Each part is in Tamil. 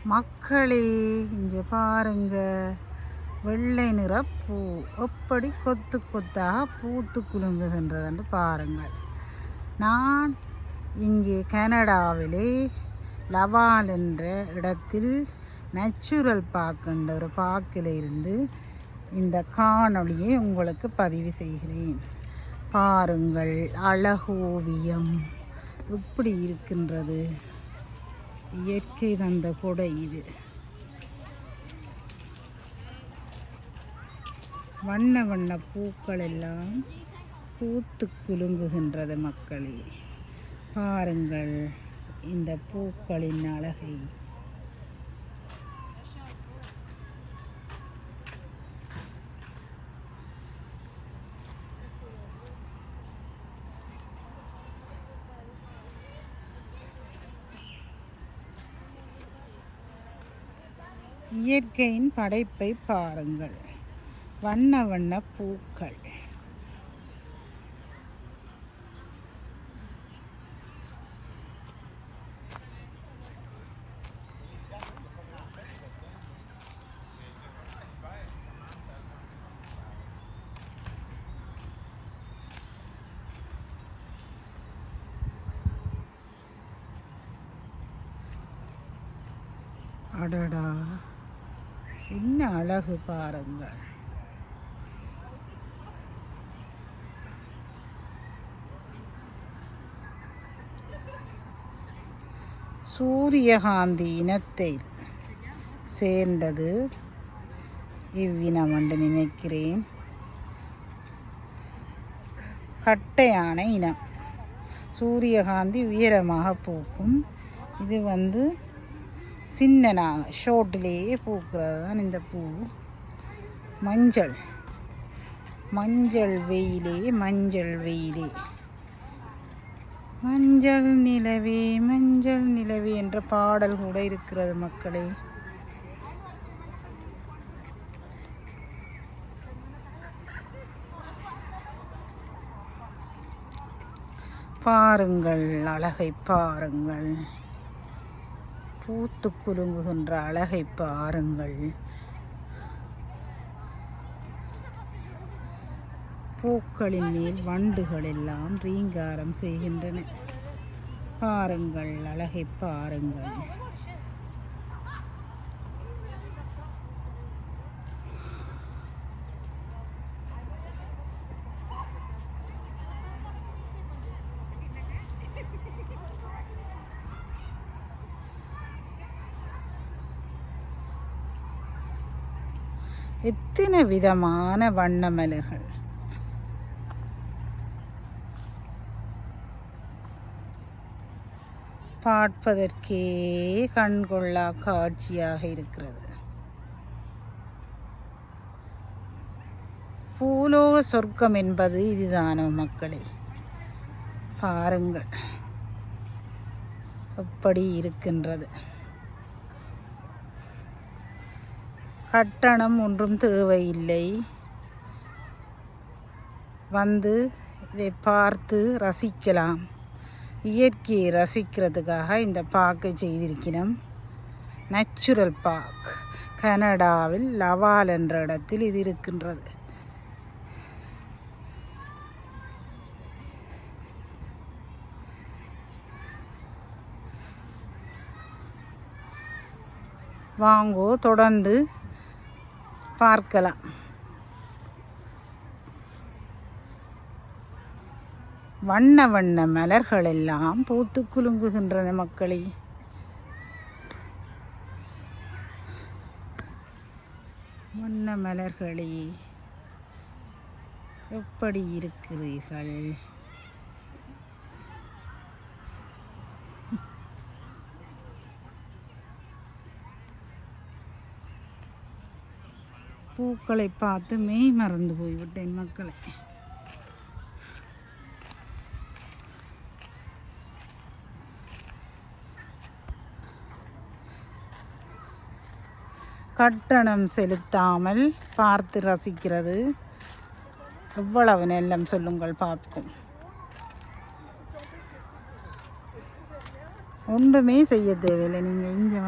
மக்களே, இங்கே பாருங்க, வெள்ளை நிற பூ எப்படி கொத்து கொத்தாக பூத்து குலுங்குகின்றதென்று பாருங்கள். நான் இங்கே கனடாவிலே லவால் என்ற இடத்தில் நேச்சுரல் பார்க் என்ற ஒரு பார்க்கில் இருந்து இந்த காணொளியை உங்களுக்கு பதிவு செய்கிறேன். பாருங்கள், அழகோவியம் எப்படி இருக்கின்றது. இயற்கை தந்த கொடை இது. வண்ண வண்ண பூக்கள் எல்லாம் பூத்து குலுங்குகின்றது. மக்களே, பாருங்கள் இந்த பூக்களின் அழகை. இயற்கையின் படைப்பை பாருங்கள். வண்ண வண்ண பூக்கள். அடடா, என்ன அழகு பாருங்கள். சூரியகாந்தி இனத்தை சேர்ந்தது இவ்வினம் என்று நினைக்கிறேன். கட்டையான இனம். சூரியகாந்தி உயரமாக பூக்கும். இது சின்னனாக ஷோட்டிலேயே பூக்கிறது தான் இந்த பூ. மஞ்சள் மஞ்சள் வெயிலே, மஞ்சள் வெயிலே, மஞ்சள் நிலவே, மஞ்சள் நிலவே என்ற பாடல் கூட இருக்கிறது. மக்களே, பாருங்கள், அழகை பாருங்கள். பூத்து குலுங்குகின்ற அழகை பாருங்கள். பூக்களின் மேல் வண்டுகள் எல்லாம் ரீங்காரம் செய்கின்றன. பாருங்கள், அழகை பாருங்கள். எத்தனை விதமான வண்ண மலர்கள். பார்ப்பதற்கே கண்கொள்ளா காட்சியாக இருக்கிறது. பூலோக சொர்க்கம் என்பது இதுதானோ மக்களே? பாருங்கள் எப்படி இருக்கின்றது. கட்டணம் ஒன்றும் தேவையில்லை. இதை பார்த்து ரசிக்கலாம். இயற்கையை ரசிக்கிறதுக்காக இந்த பார்க்கை செய்திருக்கிறோம். நேச்சுரல் பார்க், கனடாவில் லவால் என்ற இடத்தில் இது இருக்கின்றது. வாங்கோ, தொடர்ந்து பார்க்கலாம். வண்ண வண்ண மலர்கள் எல்லாம் பூத்து குலுங்குகின்றன. மக்களே, வண்ண மலர்களே, எப்படி இருக்கிறீர்கள்? பூக்களை பார்த்து மெய் மறந்து போய்விட்டேன் மக்களை. கட்டணம் செலுத்தாமல் பார்த்து ரசிக்கிறது எவ்வளவு நல்லம் சொல்லுங்கள் பார்க்கும். ஒன்றுமே செய்ய தேவையில்லை. நீங்கள் இங்கே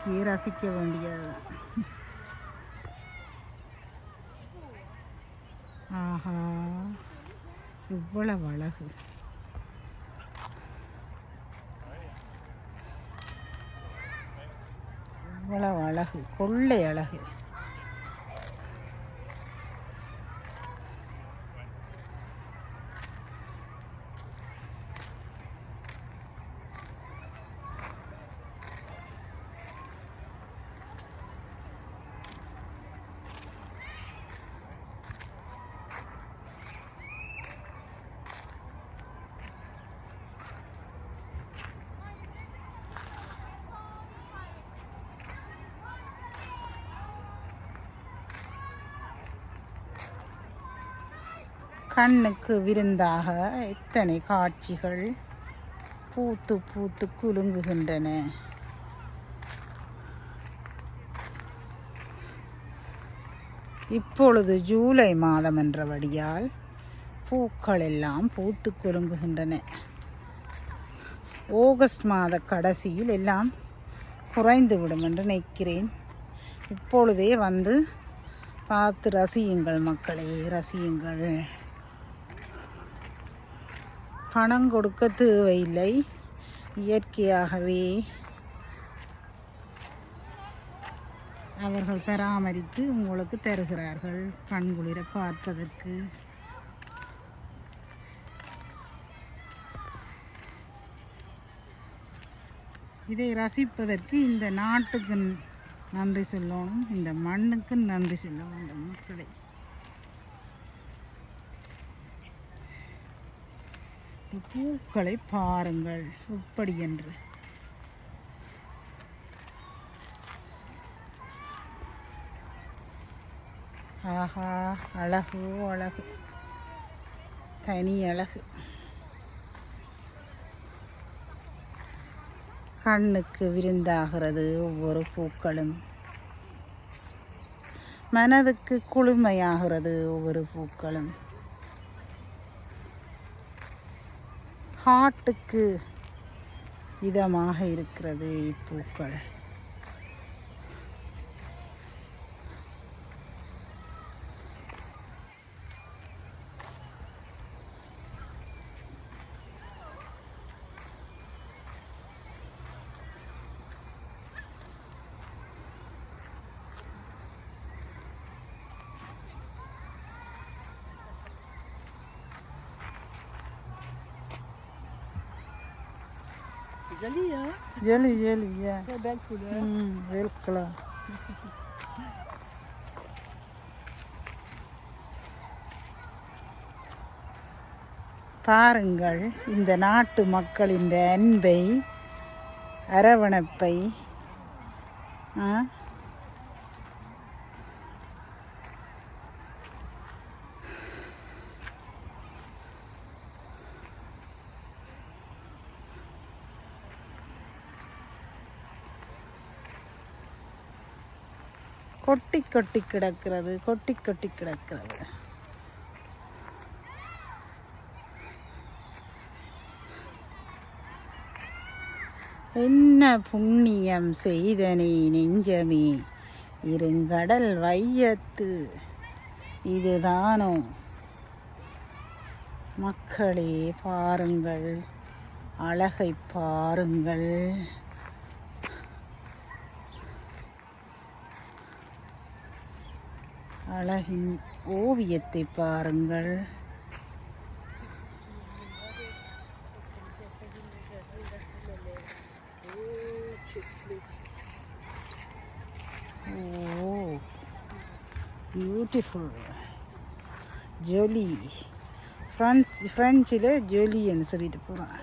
இயற்கையை ரசிக்க வேண்டியது. ஆஹா, இவ்வளவு அழகு! இவ்வளவு அழகு, கொள்ளை அழகு. கண்ணுக்கு விருந்தாக எத்தனை காட்சிகள் பூத்து பூத்து குலுங்குகின்றன. இப்பொழுது ஜூலை மாதம் என்றபடியால் பூக்கள் எல்லாம் பூத்து குலுங்குகின்றன. ஆகஸ்ட் மாத கடைசியில் எல்லாம் குறைந்துவிடும் என்று நினைக்கிறேன். இப்பொழுதே வந்து பார்த்து ரசியுங்கள் மக்களே, ரசியுங்கள். பணம் கொடுக்க தேவையில்லை, இயற்கையாகவே அவர்கள் பராமரித்து உங்களுக்கு தருகிறார்கள் கண்குளிர பார்ப்பதற்கு. இதை ரசிப்பதற்கு இந்த நாட்டுக்கு நன்றி சொல்லணும், இந்த மண்ணுக்கு நன்றி சொல்ல வேண்டும் மக்களை. பூக்களை பாருங்கள் எப்படி என்று. ஆஹா, அழகு அழகு, தனி அழகு. கண்ணுக்கு விருந்தாகிறது ஒவ்வொரு பூக்களும், மனதுக்கு குளுமையாகிறது ஒவ்வொரு பூக்களும், ஹார்ட்டுக்கு இதமாக இருக்கிறது இப்பூக்கள். Joli, hein? Joli, joli, yeah. C'est belle couleur. Belle couleur. பாருங்கள் இந்த நாட்டு மக்களின் அன்பை, அரவணைப்பை. கொட்டி கொட்டி கிடக்கிறது, கொட்டி கொட்டி கிடக்கிறது. என்ன புண்ணியம் செய்தனே நெஞ்சமே, இருங்கடல் வையத்து இதுதானோ. மக்களே பாருங்கள், அழகை பாருங்கள். அழகின் ஓவியத்தை பாருங்கள். ஓ, பியூட்டிஃபுல். ஜொலி, ஃப்ரெஞ்சில் ஜொலின்னு சொல்லிட்டு போகிறேன்.